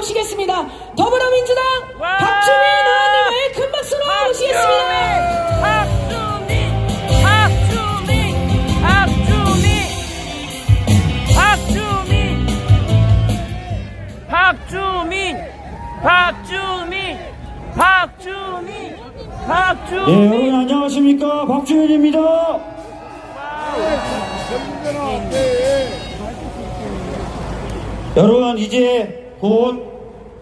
모시겠습니다. 더불어민주당 박주민 의원님을 큰 박수로 모시겠습니다. 네, 여러분 안녕하십니까, 박주민입니다. 여러분, 이제 곧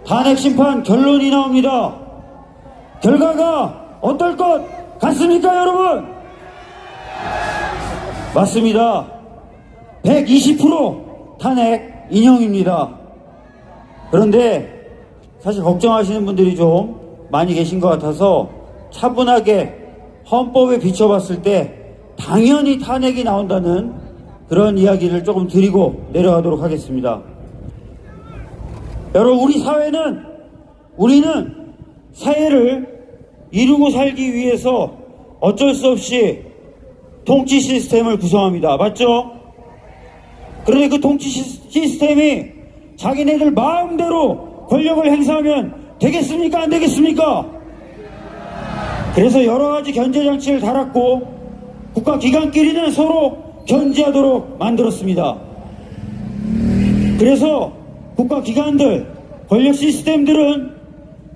탄핵 심판 결론이 나옵니다. 결과가 어떨 것 같습니까, 여러분? 맞습니다. 120% 탄핵 인용입니다. 그런데 사실 걱정하시는 분들이 좀 많이 계신 것 같아서 차분하게 헌법에 비춰봤을 때 당연히 탄핵이 나온다는 그런 이야기를 조금 드리고 내려가도록 하겠습니다. 여러분, 우리는 사회를 이루고 살기 위해서 어쩔 수 없이 통치 시스템을 구성합니다. 맞죠? 그런데 그 통치 시스템이 자기네들 마음대로 권력을 행사하면 되겠습니까? 안 되겠습니까? 그래서 여러 가지 견제 장치를 달았고 국가기관끼리는 서로 견제하도록 만들었습니다. 그래서 국가기관들, 권력 시스템들은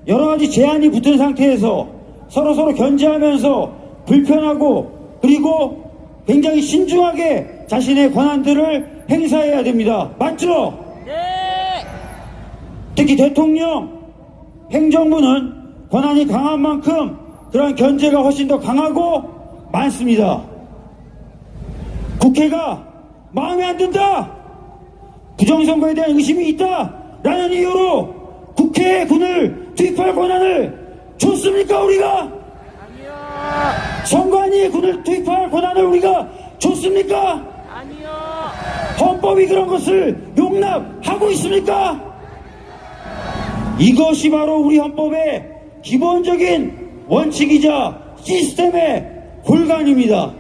여러 가지 제한이 붙은 상태에서 서로 견제하면서 불편하고 그리고 굉장히 신중하게 자신의 권한들을 행사해야 됩니다. 맞죠? 네. 특히 대통령, 행정부는 권한이 강한 만큼 그러한 견제가 훨씬 더 강하고 많습니다. 국회가 마음에 안 든다, 부정선거에 대한 의심이 있다 라는 이유로 국회에 군을 투입할 권한을 줬습니까, 우리가? 아니요. 선관위에 군을 투입할 권한을 우리가 줬습니까? 아니요. 헌법이 그런 것을 용납하고 있습니까? 이것이 바로 우리 헌법의 기본적인 원칙이자 시스템의 골간입니다.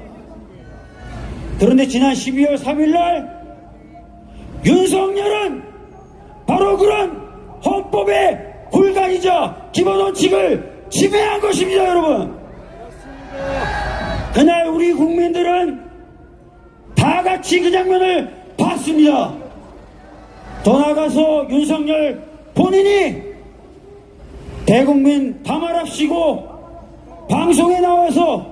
그런데 지난 12월 3일날 윤석열은 바로 그런 헌법의 골간이자 기본 원칙을 침해한 것입니다, 여러분. 그날 우리 국민들은 다 같이 그 장면을 봤습니다. 더 나아가서 윤석열 본인이 대국민 담화랍시고 방송에 나와서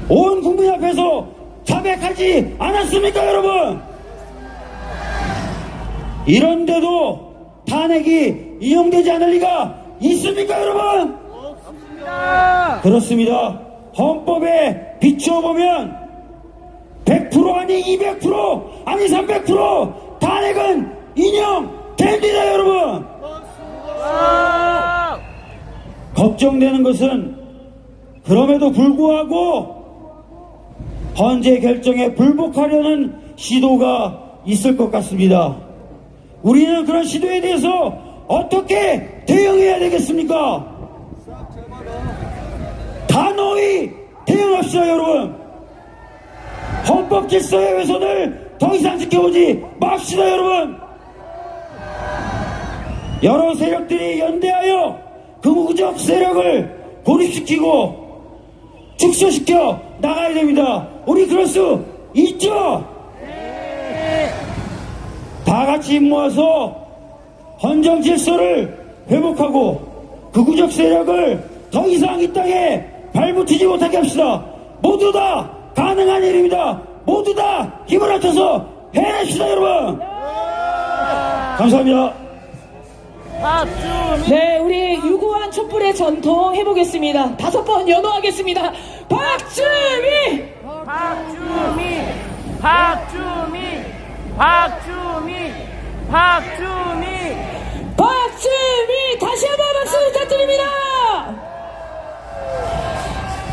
온 국민 앞에서 자백하지 않았습니까, 여러분? 이런데도 탄핵이 인용되지 않을 리가 있습니까, 여러분? 없습니다. 그렇습니다. 헌법에 비추어보면 100% 아니 200% 아니 300% 탄핵은 인용됩니다, 여러분. 걱정되는 것은 그럼에도 불구하고 헌재 결정에 불복하려는 시도가 있을 것 같습니다. 우리는 그런 시도에 대해서 어떻게 대응해야 되겠습니까? 단호히 대응합시다, 여러분. 헌법 질서의 훼손을 더 이상 지켜보지 맙시다, 여러분. 여러 세력들이 연대하여 극우적 세력을 고립시키고 축소시켜 나가야 됩니다. 우리 그럴 수 있죠? 다 같이 힘 모아서 헌정 질서를 회복하고 극우적 세력을 더 이상 이 땅에 발붙이지 못하게 합시다. 모두 다 가능한 일입니다. 모두 다 힘을 합쳐서 해냅시다, 여러분. 감사합니다. 네, 우리 유구한 촛불의 전통 해보겠습니다. 5번 연호하겠습니다. 박주민! 박주민! 박주민! 박주민! 박주민! 박주민! 다시 한번 박수 부탁드립니다.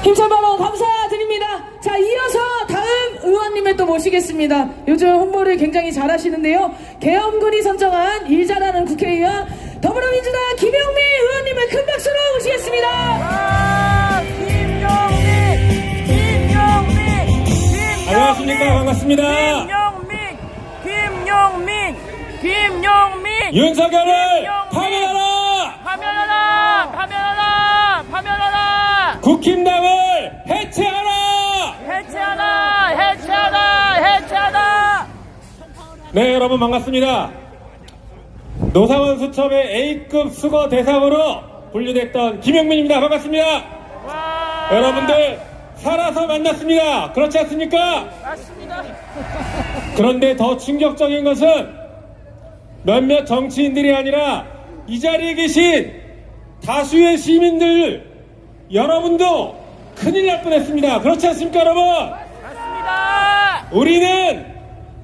힘찬 발언 감사드립니다. 자, 이어서 다음 의원님을 또 모시겠습니다. 요즘 홍보를 굉장히 잘하시는데요. 계엄군이 선정한 일 잘하는 국회의원 더불어민주당 김영민 의원님을 큰 박수로 모시겠습니다. 김영민! 안녕하십니까, 반갑습니다. 김영민! 윤석열을 파면하라! 파면하라! 파면하라! 파면하라! 국힘당을 해체하라! 해체하라! 해체하라! 해체하라! 네, 여러분 반갑습니다. 노사원 수첩의 A급 수거 대상으로 분류됐던 김영민입니다. 반갑습니다. 와! 여러분들 살아서 만났습니다. 그렇지 않습니까? 맞습니다. 그런데 더 충격적인 것은 몇몇 정치인들이 아니라 이 자리에 계신 다수의 시민들 여러분도 큰일 날 뻔했습니다. 그렇지 않습니까, 여러분? 맞습니다. 우리는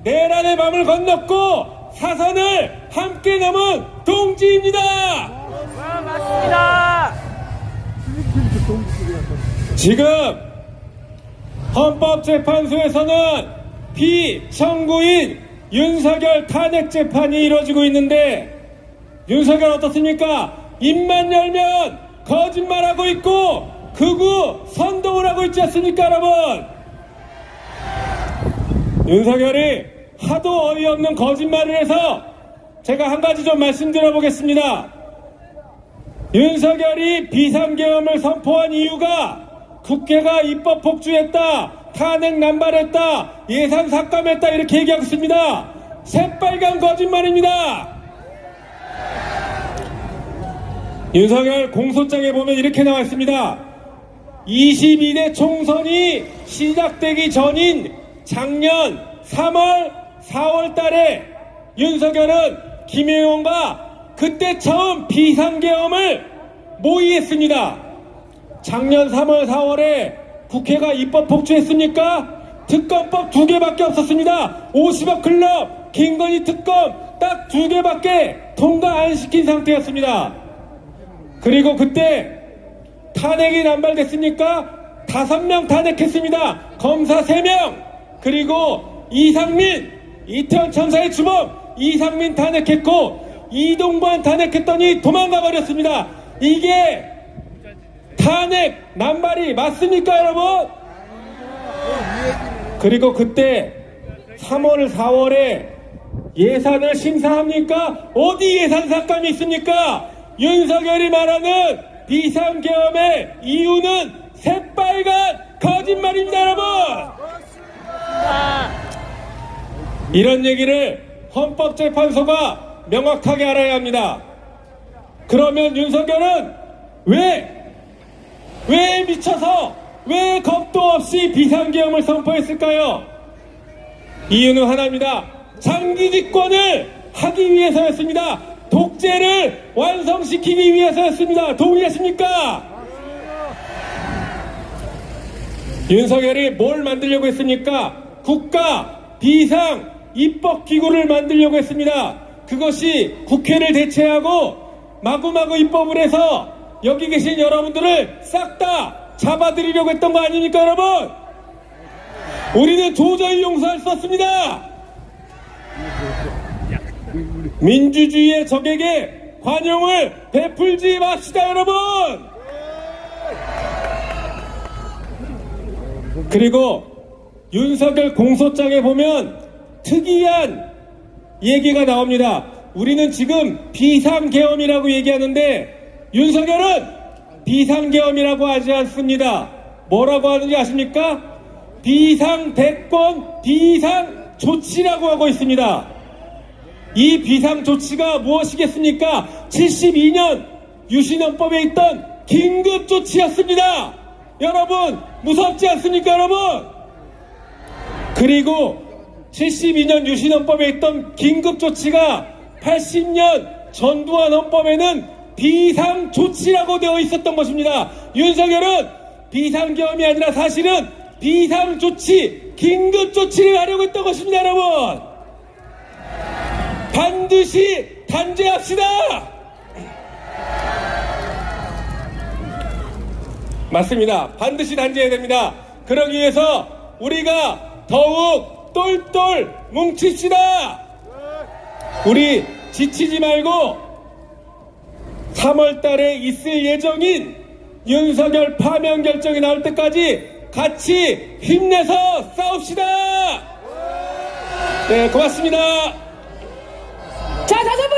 내란의 밤을 건넜고 사선을 함께 넘은 동지입니다. 와, 맞습니다. 지금 헌법재판소에서는 피청구인 윤석열 탄핵 재판이 이루어지고 있는데 윤석열 어떻습니까? 입만 열면 거짓말하고 있고 극우 선동을 하고 있지 않습니까, 여러분? 윤석열이 하도 어이없는 거짓말을 해서 제가 한 가지 좀 말씀드려 보겠습니다. 윤석열이 비상계엄을 선포한 이유가 국회가 입법 폭주했다, 탄핵 남발했다, 예산 삭감했다 이렇게 얘기하고 있습니다. 새빨간 거짓말입니다. 윤석열 공소장에 보면 이렇게 나와 있습니다. 22대 총선이 시작되기 전인 작년 3월, 4월 달에 윤석열은 김영원과 그때 처음 비상계엄을 모의했습니다. 작년 3월, 4월에 국회가 입법 폭주했습니까? 특검법 2개밖에 없었습니다. 50억 클럽, 김건희 특검 딱 2개밖에 통과 안 시킨 상태였습니다. 그리고 그때 탄핵이 남발됐습니까? 5명 탄핵했습니다. 검사 3명, 그리고 이상민, 이태원 참사의 주범 이상민 탄핵했고 이동관 탄핵했더니 도망가 버렸습니다. 이게 탄핵 남발이 맞습니까, 여러분? 그리고 그때 3월, 4월에 예산을 심사합니까? 어디 예산 삭감이 있습니까? 윤석열이 말하는 비상계엄의 이유는 새빨간 거짓말입니다, 여러분! 이런 얘기를 헌법재판소가 명확하게 알아야 합니다. 그러면 윤석열은 왜 미쳐서 왜 겁도 없이 비상계엄을 선포했을까요? 이유는 하나입니다. 장기 집권을 하기 위해서였습니다. 독재를 완성시키기 위해서였습니다. 동의하십니까? 윤석열이 뭘 만들려고 했습니까? 국가 비상 입법기구를 만들려고 했습니다. 그것이 국회를 대체하고 마구마구 입법을 해서 여기 계신 여러분들을 싹 다 잡아들이려고 했던 거 아닙니까, 여러분? 우리는 도저히 용서할 수 없습니다. 민주주의의 적에게 관용을 베풀지 맙시다, 여러분. 그리고 윤석열 공소장에 보면 특이한 얘기가 나옵니다. 우리는 지금 비상계엄이라고 얘기하는데 윤석열은 비상계엄이라고 하지 않습니다. 뭐라고 하는지 아십니까? 비상대권 비상조치라고 하고 있습니다. 이 비상조치가 무엇이겠습니까? 72년 유신헌법에 있던 긴급조치였습니다. 여러분 무섭지 않습니까, 여러분? 그리고 72년 유신헌법에 있던 긴급조치가 80년 전두환 헌법에는 비상조치라고 되어 있었던 것입니다. 윤석열은 비상계엄이 아니라 사실은 비상조치, 긴급조치를 하려고 했던 것입니다, 여러분. 반드시 단죄합시다. 맞습니다. 반드시 단죄해야 됩니다. 그러기 위해서 우리가 더욱 똘똘 뭉칩시다. 우리 지치지 말고 3월 달에 있을 예정인 윤석열 파면 결정이 나올 때까지 같이 힘내서 싸웁시다. 네, 고맙습니다. 자, 다섯